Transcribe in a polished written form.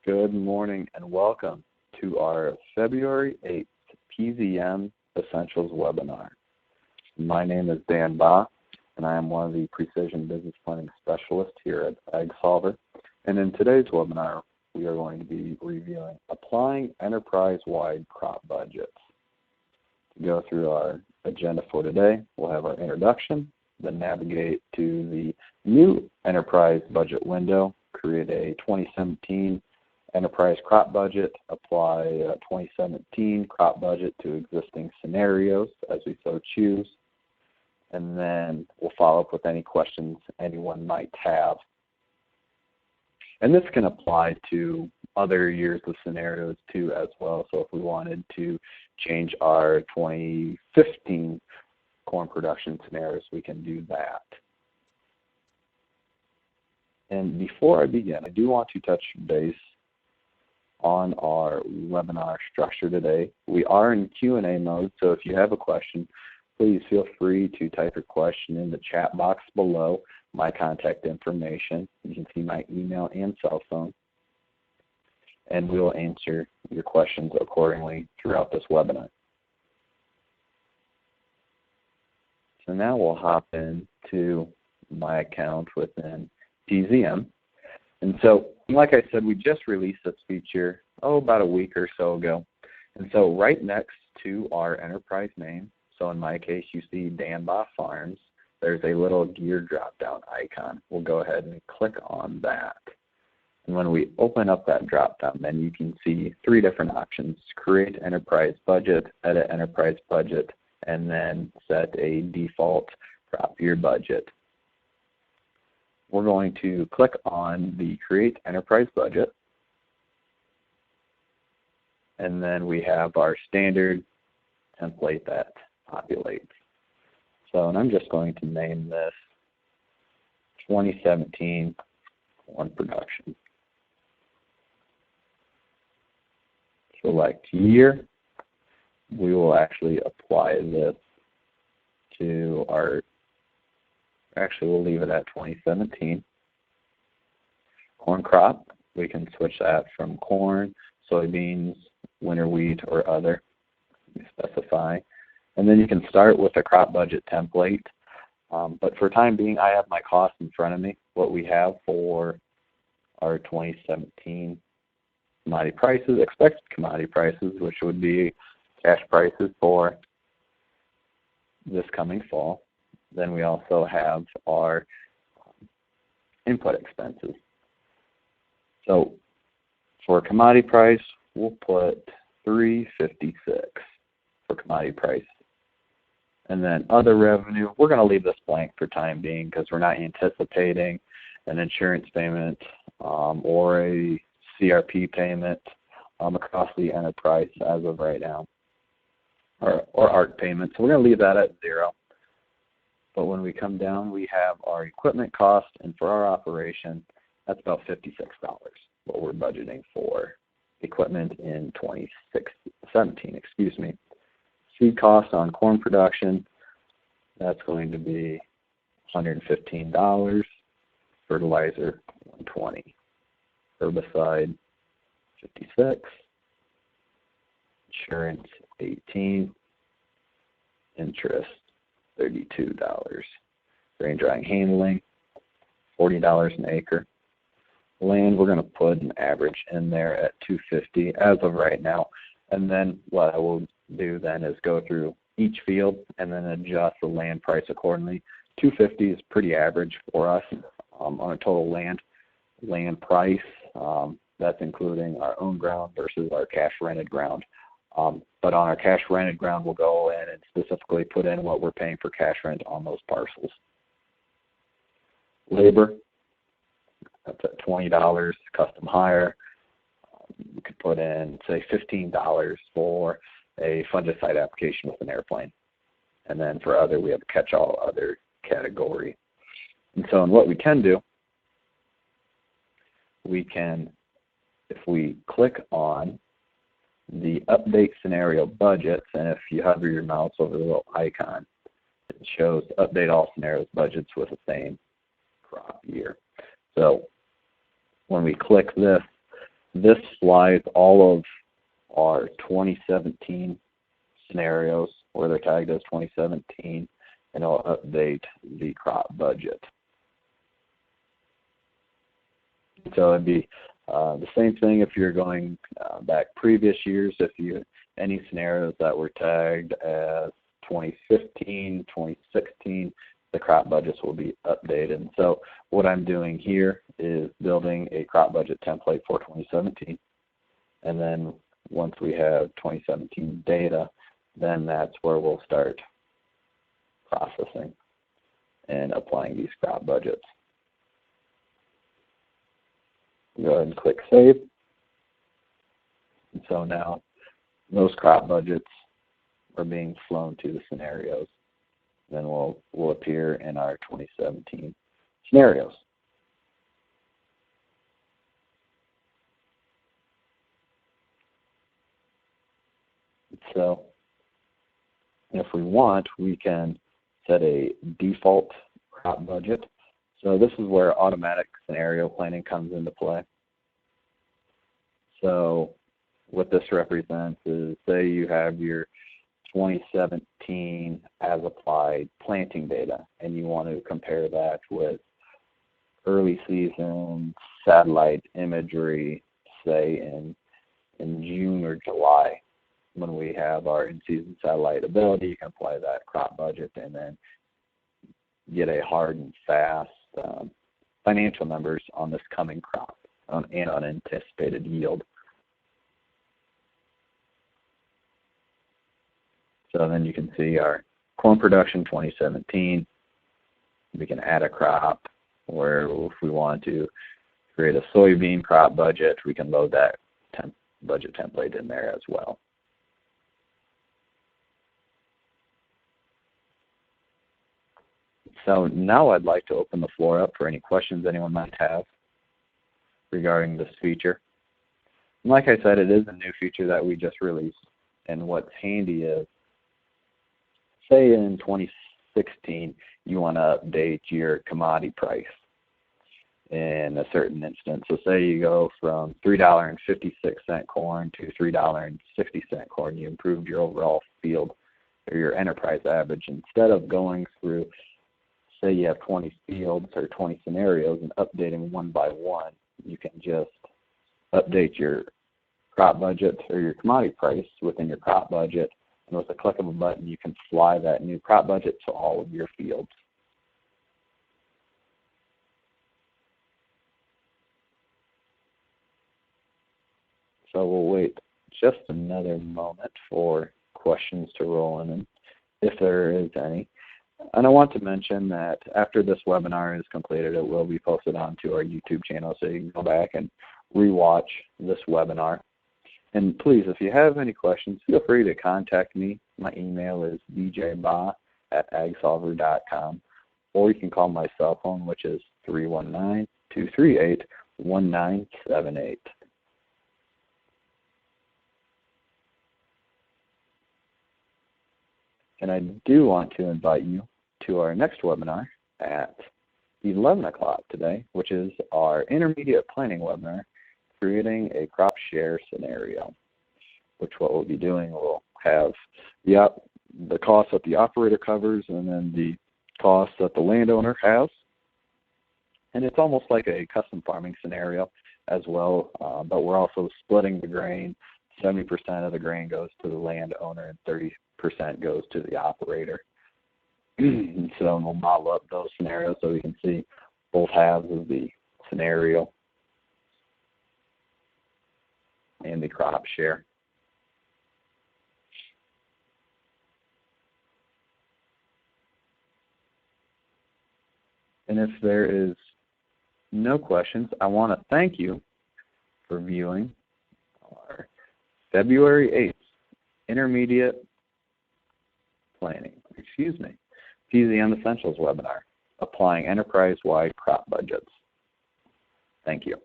Good morning and welcome to our February 8th PZM Essentials webinar. My name is Dan Ba, and I am one of the Precision Business Planning Specialists here at AgSolver. And in today's webinar, we are going to be reviewing applying enterprise-wide crop budgets. To go through our agenda for today, we'll have our introduction, then navigate to the new enterprise budget window, create a 2017 enterprise crop budget, apply 2017 crop budget to existing scenarios as we so choose, and then we'll follow up with any questions anyone might have. And this can apply to other years of scenarios too as well. So if we wanted to change our 2015 corn production scenarios, we can do that. And before I begin, I do want to touch base on our webinar structure today. We are in Q&A mode, so if you have a question, please feel free to type your question in the chat box below. My contact information. You can see my email and cell phone, and we will answer your questions accordingly throughout this webinar. So now we'll hop into my account within PZM. And so, like I said, we just released this feature, about a week or so ago. And so right next to our enterprise name, so in my case you see Dan Ba Farms, there's a little gear drop-down icon. We'll go ahead and click on that. And when we open up that drop-down menu, you can see three different options: create enterprise budget, edit enterprise budget, and then set a default crop year budget. We're going to click on the Create Enterprise Budget, and then we have our standard template that populates. So, and I'm just going to name this 2017 corn production. Select year. We will actually apply this to our, actually we'll leave it at 2017. Corn crop, we can switch that from corn, soybeans, winter wheat, or other. We specify. And then you can start with a crop budget template. But for time being, I have my costs in front of me, what we have for our 2017 commodity prices, expected commodity prices, which would be cash prices for this coming fall. Then we also have our input expenses. So for commodity price, we'll put $3.56 for commodity price. And then other revenue, we're going to leave this blank for time being because we're not anticipating an insurance payment or a CRP payment across the enterprise as of right now, or ARC payment. So we're going to leave that at 0. But when we come down, we have our equipment cost, and for our operation, that's about $56, what we're budgeting for equipment in 2017, Seed cost on corn production, that's going to be $115, fertilizer $120, herbicide $56, insurance $18, interest $32, grain drying handling $40 an acre. Land, we're going to put an average in there at $250 as of right now. And then what I will do then is go through each field and then adjust the land price accordingly. $250 is pretty average for us on a total land price. That's including our own ground versus our cash rented ground. But on our cash rented ground, we'll go in and specifically put in what we're paying for cash rent on those parcels. Labor, that's at $20, custom hire. We could put in, say, $15 for a fungicide application with an airplane. And then for other, we have a catch-all other category. And so what we can do, we can, if we click on the update scenario budgets, and if you hover your mouse over the little icon, it shows update all scenarios budgets with the same crop year. So when we click this, this slides all of our 2017 scenarios where they're tagged as 2017, and it'll update the crop budget. So it'd be the same thing if you're going back previous years. If you any scenarios that were tagged as 2015, 2016, the crop budgets will be updated. And so what I'm doing here is building a crop budget template for 2017, and then once we have 2017 data, then that's where we'll start processing and applying these crop budgets. Go ahead and click Save. And so now those crop budgets are being flown to the scenarios. Then will appear in our 2017 scenarios. So if we want, we can set a default crop budget. So this is where automatic scenario planning comes into play. So what this represents is, say you have your 2017 as applied planting data, and you want to compare that with early season satellite imagery, say in June or July, when we have our in-season satellite ability. You can apply that crop budget and then get a hard and fast financial numbers on this coming crop and on anticipated yield. So then you can see our corn production 2017. We can add a crop, where if we want to create a soybean crop budget, we can load that budget template in there as well. So now I'd like to open the floor up for any questions anyone might have regarding this feature. And like I said, it is a new feature that we just released. And what's handy is, say in 2016, you want to update your commodity price in a certain instance. So say you go from $3.56 corn to $3.60 corn. You improved your overall field or your enterprise average. Instead of going through, say you have 20 fields or 20 scenarios and updating one by one, you can just update your crop budget or your commodity price within your crop budget, and with a click of a button you can fly that new crop budget to all of your fields. So we'll wait just another moment for questions to roll in, if there is any. And I want to mention that after this webinar is completed, it will be posted onto our YouTube channel, so you can go back and rewatch this webinar. And please, if you have any questions, feel free to contact me. My email is bjba@agsolver.com, or you can call my cell phone, which is 319-238-1978. And I do want to invite you to our next webinar at 11 o'clock today, which is our intermediate planning webinar, creating a crop share scenario, which what we'll be doing, we'll have the cost that the operator covers and then the cost that the landowner has. And it's almost like a custom farming scenario as well, but we're also splitting the grain. 70% of the grain goes to the landowner and 30% goes to the operator. And so we'll model up those scenarios so we can see both halves of the scenario and the crop share. And if there is no questions, I want to thank you for viewing our February 8th Intermediate Planning, PZM Essentials webinar, applying enterprise-wide crop budgets. Thank you.